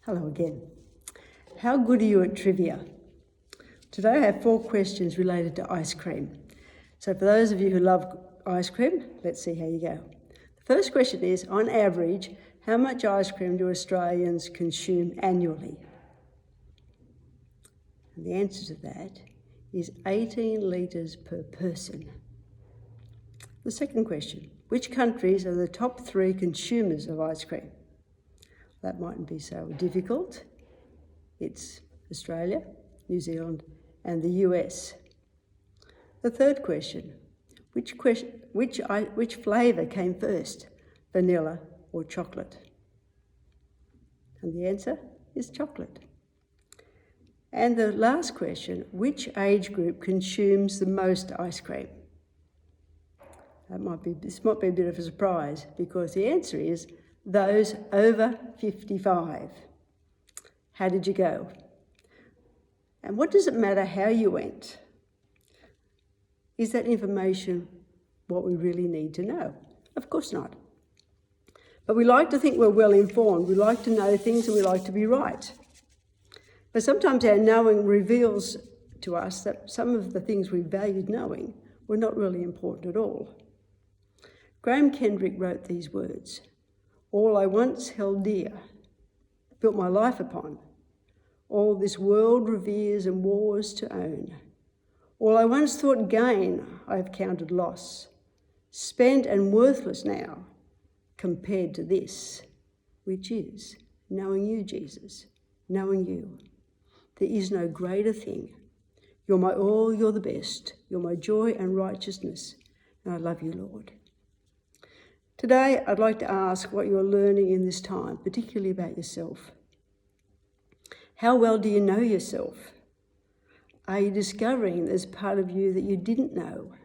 Hello again. How good are you at trivia? Today I have 4 questions related to ice cream. So for those of you who love ice cream, let's see how you go. The first question is, on average, how much ice cream do Australians consume annually? And the answer to that is 18 litres per person. The second question, which countries are the top 3 consumers of ice cream? That mightn't be so difficult. It's Australia, New Zealand, and the US. The third question, which flavour came first, vanilla or chocolate? And the answer is chocolate. And the last question, which age group consumes the most ice cream? This might be a bit of a surprise because the answer is those over 55. How did you go? And what does it matter how you went? Is that information what we really need to know? Of course not. But we like to think we're well informed. We like to know things and we like to be right. But sometimes our knowing reveals to us that some of the things we valued knowing were not really important at all. Graham Kendrick wrote these words, "All I once held dear, built my life upon, all this world reveres and wars to own. All I once thought gain, I have counted loss, spent and worthless now, compared to this, which is knowing you, Jesus, knowing you. There is no greater thing. You're my all, you're the best. You're my joy and righteousness, and I love you, Lord." Today, I'd like to ask what you're learning in this time, particularly about yourself. How well do you know yourself? Are you discovering there's part of you that you didn't know?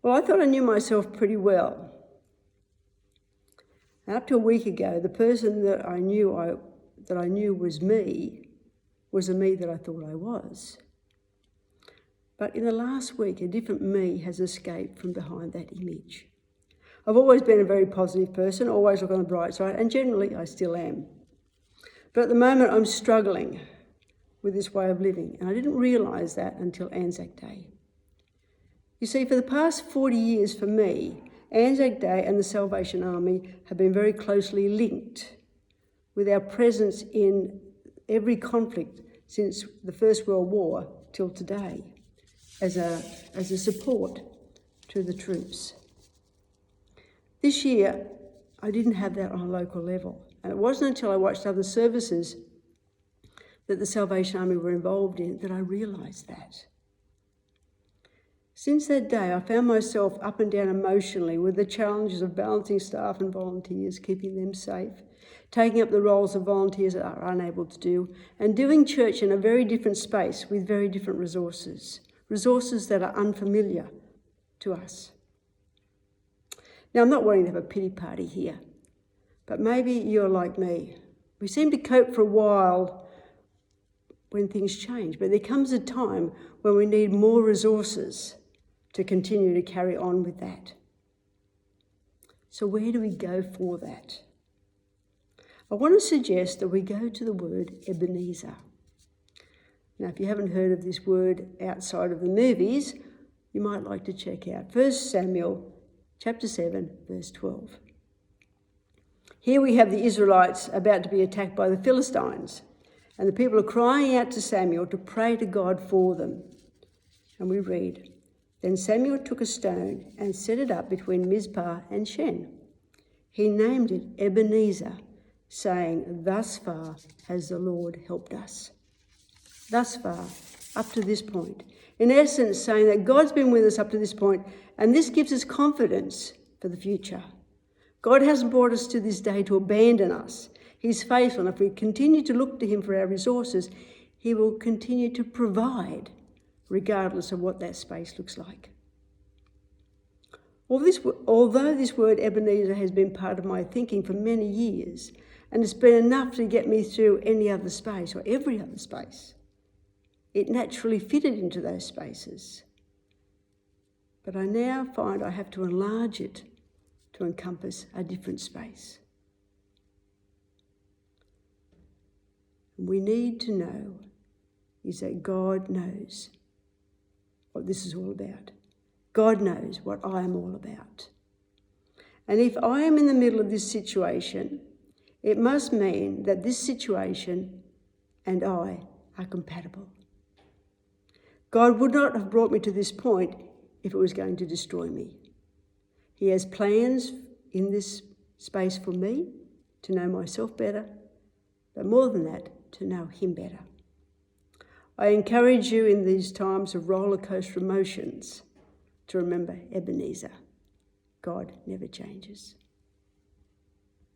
Well, I thought I knew myself pretty well. Up to a week ago, the person that I knew was me was the me that I thought I was. But in the last week, a different me has escaped from behind that image. I've always been a very positive person, always look on the bright side, and generally I still am. But at the moment I'm struggling with this way of living, and I didn't realise that until Anzac Day. You see, for the past 40 years for me, Anzac Day and the Salvation Army have been very closely linked with our presence in every conflict since the First World War till today as a support to the troops. This year, I didn't have that on a local level. And it wasn't until I watched other services that the Salvation Army were involved in that I realised that. Since that day, I found myself up and down emotionally with the challenges of balancing staff and volunteers, keeping them safe, taking up the roles of volunteers that are unable to do, and doing church in a very different space with very different resources that are unfamiliar to us. Now, I'm not wanting to have a pity party here, but maybe you're like me. We seem to cope for a while when things change, but there comes a time when we need more resources to continue to carry on with that. So where do we go for that? I want to suggest that we go to the word Ebenezer. Now, if you haven't heard of this word outside of the movies, you might like to check out 1 Samuel chapter 7, verse 12. Here we have the Israelites about to be attacked by the Philistines, and the people are crying out to Samuel to pray to God for them. And we read, "Then Samuel took a stone and set it up between Mizpah and Shen. He named it Ebenezer, saying, 'Thus far has the Lord helped us.'" Thus far, up to this point. In essence, saying that God's been with us up to this point, and this gives us confidence for the future. God hasn't brought us to this day to abandon us. He's faithful, and if we continue to look to him for our resources, he will continue to provide, regardless of what that space looks like. Although this word Ebenezer has been part of my thinking for many years, and it's been enough to get me through any other space or every other space, it naturally fitted into those spaces. But I now find I have to enlarge it to encompass a different space. and we need to know is that God knows what this is all about. God knows what I am all about. And if I am in the middle of this situation, it must mean that this situation and I are compatible. God would not have brought me to this point if it was going to destroy me. He has plans in this space for me to know myself better, but more than that, to know him better. I encourage you in these times of roller coaster emotions to remember Ebenezer. God never changes.